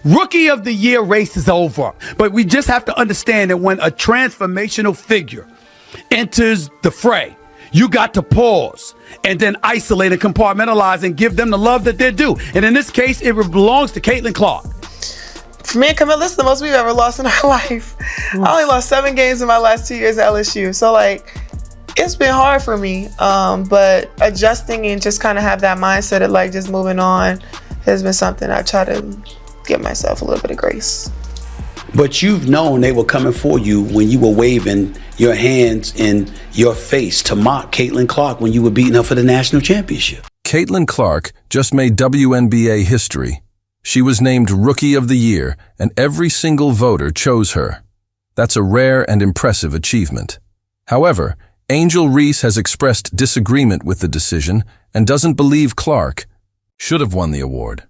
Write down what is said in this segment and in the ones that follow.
Rookie of the Year race is over. But we just have to understand that when a transformational figure enters the fray, you got to pause and then isolate and compartmentalize and give them the love that they're due. And in this case, it belongs to Caitlin Clark. For me and Camille, this is the most we've ever lost in our life. I only lost 7 games in my last 2 years at LSU. So, like, it's been hard for me. But adjusting and just kind of have that mindset of, like, just moving on has been something I try to give myself a little bit of grace. But you've known they were coming for you when you were waving your hands in your face to mock Caitlin Clark when you were beating her for the national championship. Caitlin Clark just made WNBA history. She was named Rookie of the Year, and every single voter chose her. That's a rare and impressive achievement. However, Angel Reese has expressed disagreement with the decision and doesn't believe Clark should have won the award.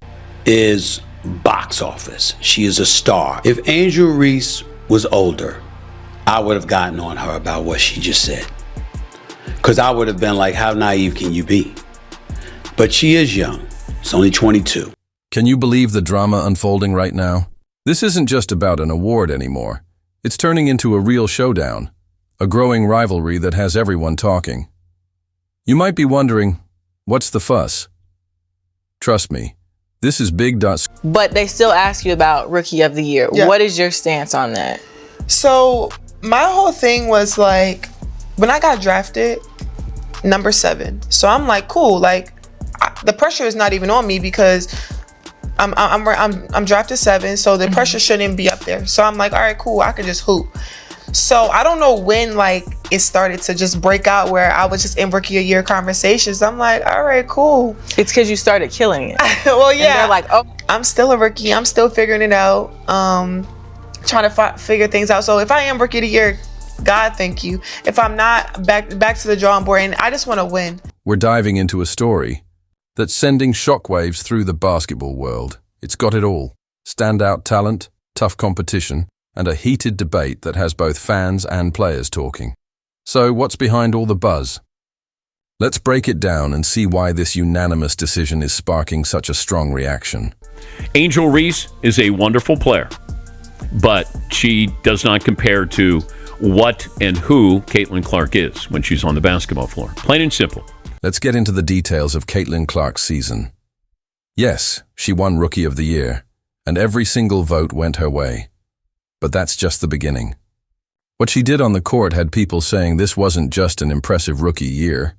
Is box office. She is a star. If Angel Reese was older, I would have gotten on her about what she just said. Because I would have been like, how naive can you be? But she is young. It's only 22. Can you believe the drama unfolding right now? This isn't just about an award anymore. It's turning into a real showdown, a growing rivalry that has everyone talking. You might be wondering, what's the fuss? Trust me, this is big. But they still ask you about Rookie of the Year. Yeah. What is your stance on that? So my whole thing was like, when I got drafted, number 7. So I'm like, cool. Like, the pressure is not even on me because I'm drafted 7, so the pressure shouldn't be up there. So I'm like, all right, cool. I can just hoop. So I don't know when like it started to just break out where I was just in Rookie of the Year conversations. I'm like, all right, cool. It's because you started killing it. Well, yeah. And they're like, oh, I'm still a rookie. I'm still figuring it out. Trying to figure things out. So if I am Rookie of the Year, God, thank you. If I'm not, back to the drawing board, and I just want to win. We're diving into a story that's sending shockwaves through the basketball world. It's got it all. Standout talent, tough competition, and a heated debate that has both fans and players talking. So what's behind all the buzz? Let's break it down and see why this unanimous decision is sparking such a strong reaction. Angel Reese is a wonderful player, but she does not compare to what and who Caitlin Clark is when she's on the basketball floor. Plain and simple. Let's get into the details of Caitlin Clark's season. Yes, she won Rookie of the Year, and every single vote went her way. But that's just the beginning. What she did on the court had people saying this wasn't just an impressive rookie year.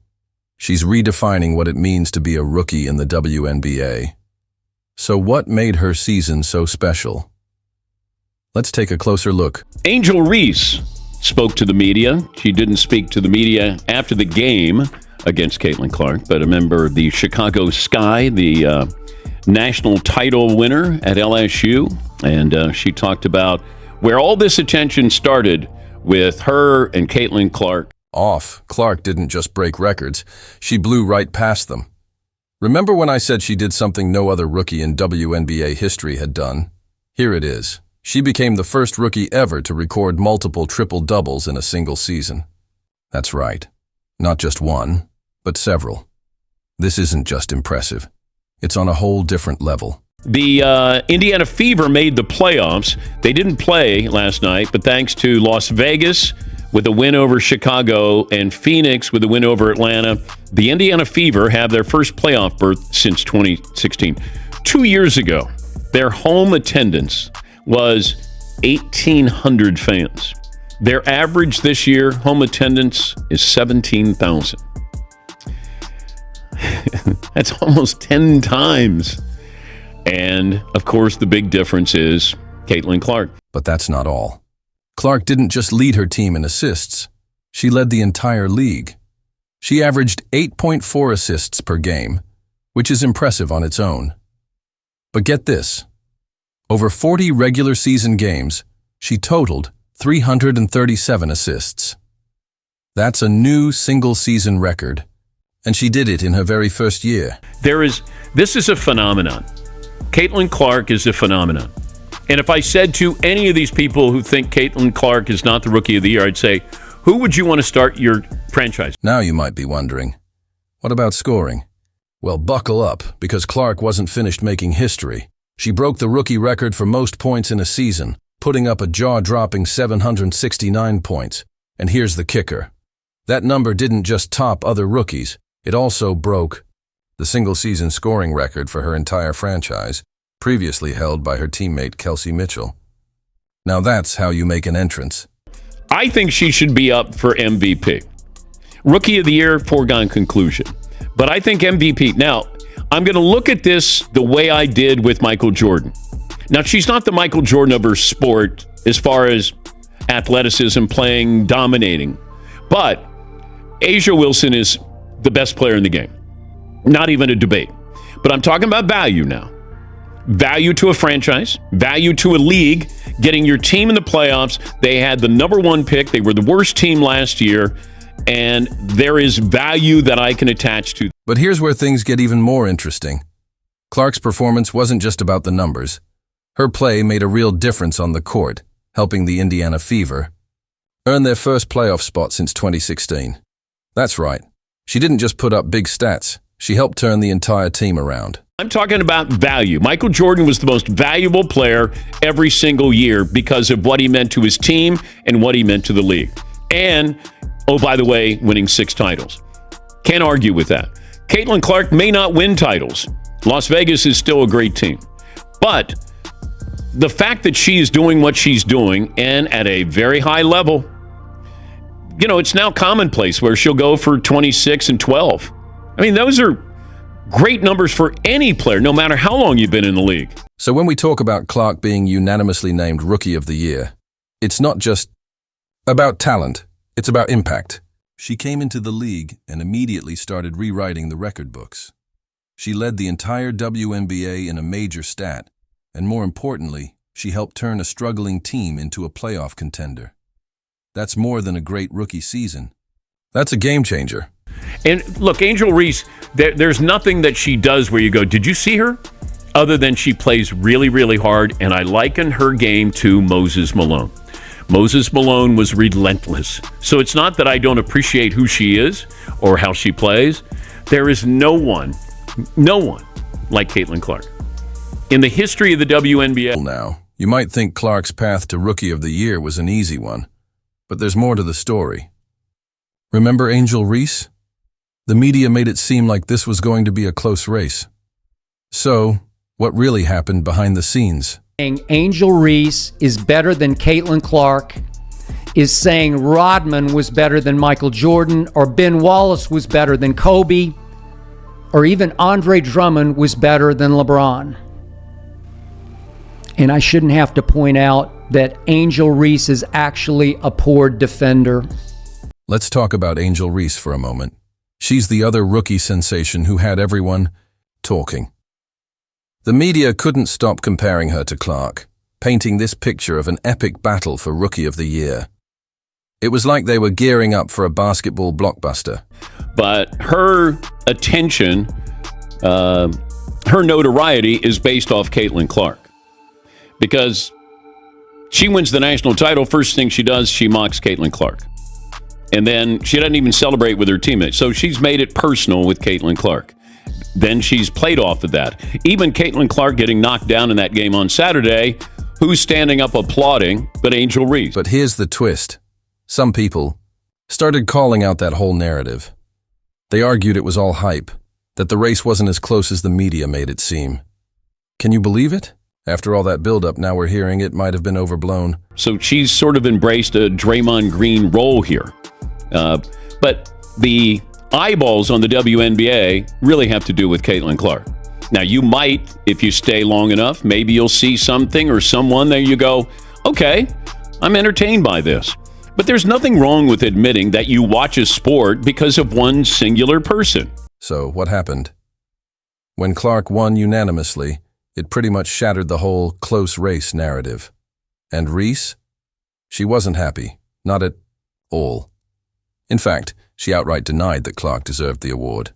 She's redefining what it means to be a rookie in the WNBA. So what made her season so special? Let's take a closer look. Angel Reese spoke to the media. She didn't speak to the media after the game against Caitlin Clark, but a member of the Chicago Sky, the national title winner at LSU, and she talked about where all this attention started with her and Caitlin Clark. Clark didn't just break records, she blew right past them. Remember when I said she did something no other rookie in WNBA history had done? Here it is. She became the first rookie ever to record multiple triple-doubles in a single season. That's right. Not just one, but several. This isn't just impressive. It's on a whole different level. The Indiana Fever made the playoffs. They didn't play last night, but thanks to Las Vegas with a win over Chicago and Phoenix with a win over Atlanta, the Indiana Fever have their first playoff berth since 2016. 2 years ago, their home attendance was 1,800 fans. Their average this year, home attendance, is 17,000. That's almost 10 times. And, of course, the big difference is Caitlin Clark. But that's not all. Clark didn't just lead her team in assists. She led the entire league. She averaged 8.4 assists per game, which is impressive on its own. But get this. Over 40 regular season games, she totaled 337 assists. That's a new single-season record, and she did it in her very first year. This is a phenomenon. Caitlin Clark is a phenomenon. And if I said to any of these people who think Caitlin Clark is not the Rookie of the Year, I'd say, who would you want to start your franchise? Now you might be wondering, what about scoring? Well, buckle up, because Clark wasn't finished making history. She broke the rookie record for most points in a season, putting up a jaw-dropping 769 points. And here's the kicker. That number didn't just top other rookies, it also broke the single-season scoring record for her entire franchise, previously held by her teammate Kelsey Mitchell. Now that's how you make an entrance. I think she should be up for MVP. Rookie of the Year, foregone conclusion. But I think MVP. Now, I'm going to look at this the way I did with Michael Jordan. Now, she's not the Michael Jordan of her sport as far as athleticism, playing, dominating. But A'ja Wilson is the best player in the game. Not even a debate. But I'm talking about value now. Value to a franchise, value to a league, getting your team in the playoffs. They had the number one pick. They were the worst team last year. And there is value that I can attach to. But here's where things get even more interesting. Clark's performance wasn't just about the numbers. Her play made a real difference on the court, helping the Indiana Fever earn their first playoff spot since 2016. That's right. She didn't just put up big stats. She helped turn the entire team around. I'm talking about value. Michael Jordan was the most valuable player every single year because of what he meant to his team and what he meant to the league. And, oh, by the way, winning 6 titles. Can't argue with that. Caitlin Clark may not win titles. Las Vegas is still a great team. But the fact that she is doing what she's doing and at a very high level, you know, it's now commonplace where she'll go for 26 and 12. I mean, those are great numbers for any player, no matter how long you've been in the league. So when we talk about Clark being unanimously named Rookie of the Year, it's not just about talent, it's about impact. She came into the league and immediately started rewriting the record books. She led the entire WNBA in a major stat, and more importantly, she helped turn a struggling team into a playoff contender. That's more than a great rookie season. That's a game changer. And look, Angel Reese, there's nothing that she does where you go, did you see her? Other than she plays really, really hard, and I liken her game to Moses Malone. Moses Malone was relentless. So it's not that I don't appreciate who she is or how she plays. There is no one like Caitlin Clark. In the history of the WNBA. Now, you might think Clark's path to Rookie of the Year was an easy one, but there's more to the story. Remember Angel Reese? The media made it seem like this was going to be a close race. So, what really happened behind the scenes? Angel Reese is better than Caitlin Clark, is saying Rodman was better than Michael Jordan, or Ben Wallace was better than Kobe, or even Andre Drummond was better than LeBron. And I shouldn't have to point out that Angel Reese is actually a poor defender. Let's talk about Angel Reese for a moment. She's the other rookie sensation who had everyone talking. The media couldn't stop comparing her to Clark, painting this picture of an epic battle for Rookie of the Year. It was like they were gearing up for a basketball blockbuster. But her attention, her notoriety is based off Caitlin Clark. Because she wins the national title, first thing she does, she mocks Caitlin Clark. And then she doesn't even celebrate with her teammates. So she's made it personal with Caitlin Clark. Then she's played off of that. Even Caitlin Clark getting knocked down in that game on Saturday, who's standing up applauding but Angel Reese? But here's the twist. Some people started calling out that whole narrative. They argued it was all hype, that the race wasn't as close as the media made it seem. Can you believe it? After all that buildup, now we're hearing it might have been overblown. So she's sort of embraced a Draymond Green role here. But the eyeballs on the WNBA really have to do with Caitlin Clark. Now, you might, if you stay long enough, maybe you'll see something or someone there you go, okay, I'm entertained by this. But there's nothing wrong with admitting that you watch a sport because of one singular person. So what happened? When Clark won unanimously, it pretty much shattered the whole close race narrative. And Reese? She wasn't happy. Not at all. In fact, she outright denied that Clark deserved the award.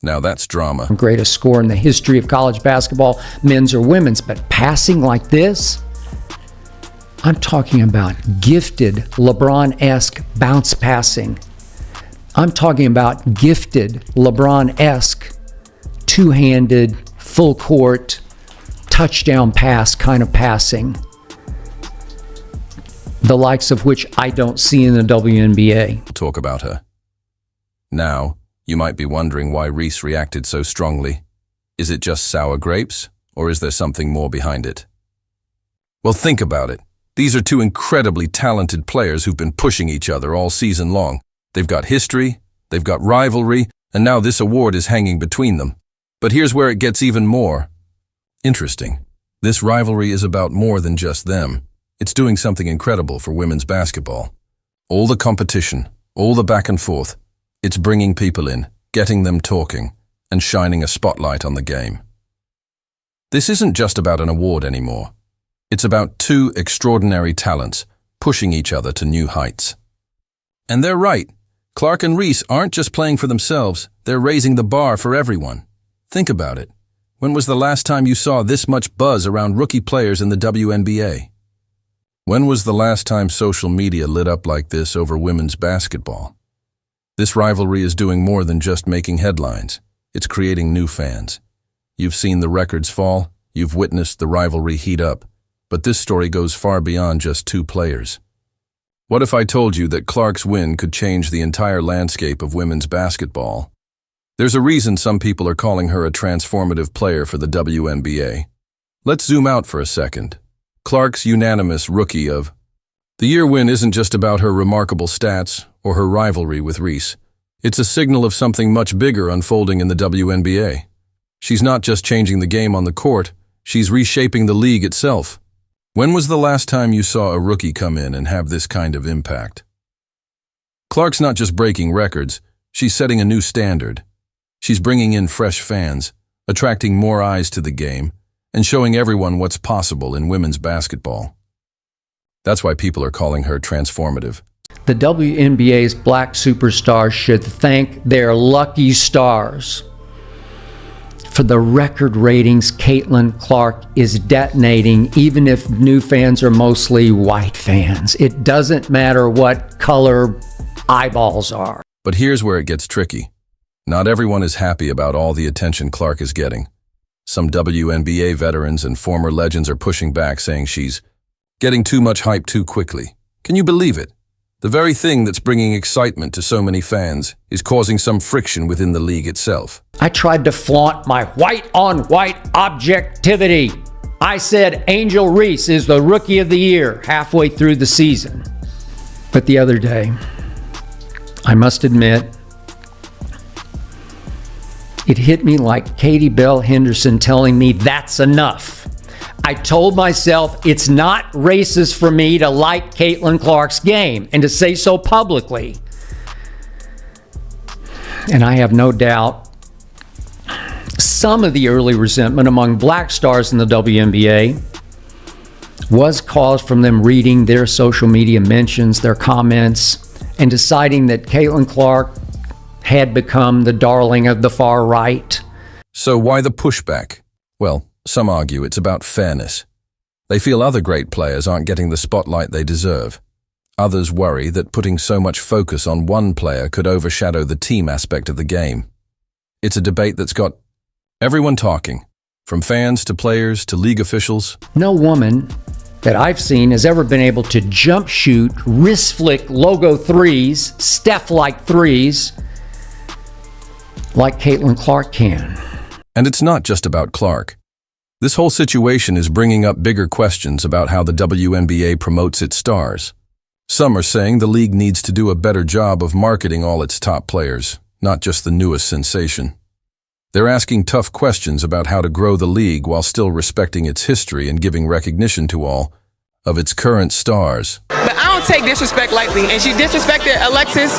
Now that's drama. Greatest score in the history of college basketball, men's or women's, but passing like this? I'm talking about gifted LeBron-esque bounce passing. I'm talking about gifted LeBron-esque two-handed, full court, touchdown pass kind of passing, the likes of which I don't see in the WNBA. Talk about her. Now, you might be wondering why Reese reacted so strongly. Is it just sour grapes, or is there something more behind it? Well, think about it. These are two incredibly talented players who've been pushing each other all season long. They've got history, they've got rivalry, and now this award is hanging between them. But here's where it gets even more interesting. This rivalry is about more than just them. It's doing something incredible for women's basketball. All the competition, all the back and forth, it's bringing people in, getting them talking, and shining a spotlight on the game. This isn't just about an award anymore. It's about two extraordinary talents pushing each other to new heights. And they're right. Clark and Reese aren't just playing for themselves, they're raising the bar for everyone. Think about it. When was the last time you saw this much buzz around rookie players in the WNBA? When was the last time social media lit up like this over women's basketball? This rivalry is doing more than just making headlines. It's creating new fans. You've seen the records fall, you've witnessed the rivalry heat up, but this story goes far beyond just two players. What if I told you that Clark's win could change the entire landscape of women's basketball? There's a reason some people are calling her a transformative player for the WNBA. Let's zoom out for a second. Clark's unanimous Rookie of the Year win isn't just about her remarkable stats or her rivalry with Reese. It's a signal of something much bigger unfolding in the WNBA. She's not just changing the game on the court, she's reshaping the league itself. When was the last time you saw a rookie come in and have this kind of impact? Clark's not just breaking records, she's setting a new standard. She's bringing in fresh fans, attracting more eyes to the game, and showing everyone what's possible in women's basketball. That's why people are calling her transformative. The WNBA's black superstars should thank their lucky stars for the record ratings Caitlin Clark is detonating, even if new fans are mostly white fans. It doesn't matter what color eyeballs are. But here's where it gets tricky. Not everyone is happy about all the attention Clark is getting. Some WNBA veterans and former legends are pushing back, saying she's getting too much hype too quickly. Can you believe it? The very thing that's bringing excitement to so many fans is causing some friction within the league itself. I tried to flaunt my white-on-white objectivity. I said Angel Reese is the Rookie of the Year halfway through the season. But the other day, I must admit, it hit me like Katie Bell Henderson telling me that's enough. I told myself it's not racist for me to like Caitlin Clark's game and to say so publicly. And I have no doubt some of the early resentment among black stars in the WNBA was caused from them reading their social media mentions, their comments, and deciding that Caitlin Clark had become the darling of the far right. So why the pushback? Well, some argue it's about fairness. They feel other great players aren't getting the spotlight they deserve. Others worry that putting so much focus on one player could overshadow the team aspect of the game. It's a debate that's got everyone talking, from fans to players to league officials. No woman that I've seen has ever been able to jump shoot, wrist flick logo threes, Steph-like threes, like Caitlin Clark can. And it's not just about Clark. This whole situation is bringing up bigger questions about how the WNBA promotes its stars. Some are saying the league needs to do a better job of marketing all its top players, not just the newest sensation. They're asking tough questions about how to grow the league while still respecting its history and giving recognition to all of its current stars. But I don't take disrespect lightly, and she disrespected Alexis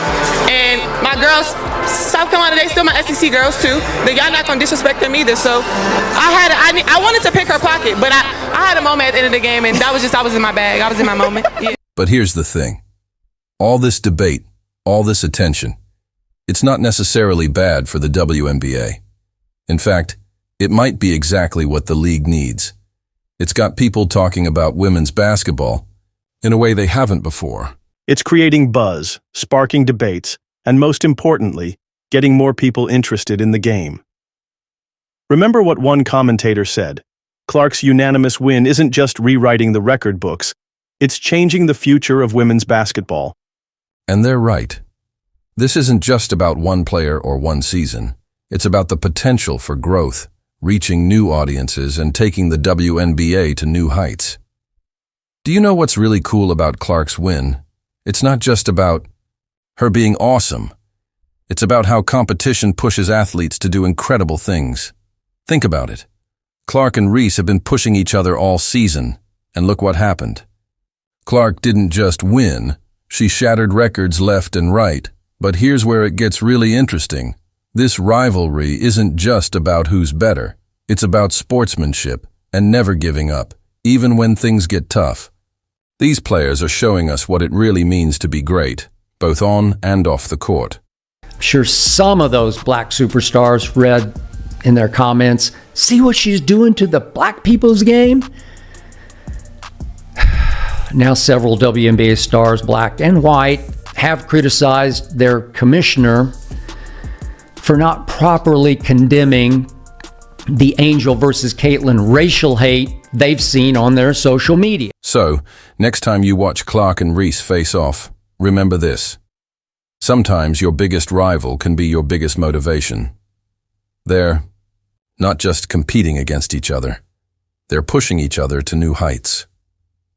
and my girls. South Carolina, they still my SEC girls too. But y'all not gonna disrespect them either. So I wanted to pick her pocket, but I had a moment at the end of the game, and I was in my bag. I was in my moment. Yeah. But here's the thing. All this debate, all this attention, it's not necessarily bad for the WNBA. In fact, it might be exactly what the league needs. It's got people talking about women's basketball in a way they haven't before. It's creating buzz, sparking debates, and most importantly, getting more people interested in the game. Remember what one commentator said, Clark's unanimous win isn't just rewriting the record books, it's changing the future of women's basketball. And they're right. This isn't just about one player or one season. It's about the potential for growth, reaching new audiences, and taking the WNBA to new heights. Do you know what's really cool about Clark's win? It's not just about her being awesome. It's about how competition pushes athletes to do incredible things. Think about it. Clark and Reese have been pushing each other all season, and look what happened. Clark didn't just win, she shattered records left and right. But here's where it gets really interesting. This rivalry isn't just about who's better. It's about sportsmanship and never giving up, even when things get tough. These players are showing us what it really means to be great, both on and off the court. I'm sure some of those black superstars read in their comments, "See what she's doing to the black people's game?" Now several WNBA stars, black and white, have criticized their commissioner for not properly condemning the Angel versus Caitlyn racial hate they've seen on their social media. So, next time you watch Clark and Reese face off, remember this. Sometimes your biggest rival can be your biggest motivation. They're not just competing against each other. They're pushing each other to new heights.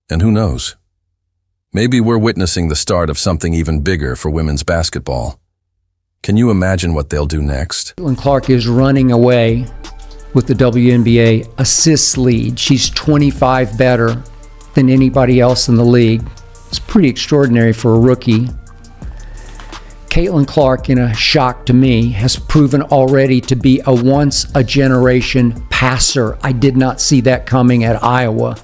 And who knows? Maybe we're witnessing the start of something even bigger for women's basketball. Can you imagine what they'll do next? Caitlyn Clark is running away with the WNBA assists lead. She's 25 better than anybody else in the league. It's pretty extraordinary for a rookie. Caitlyn Clark, in a shock to me, has proven already to be a once-a-generation passer. I did not see that coming at Iowa.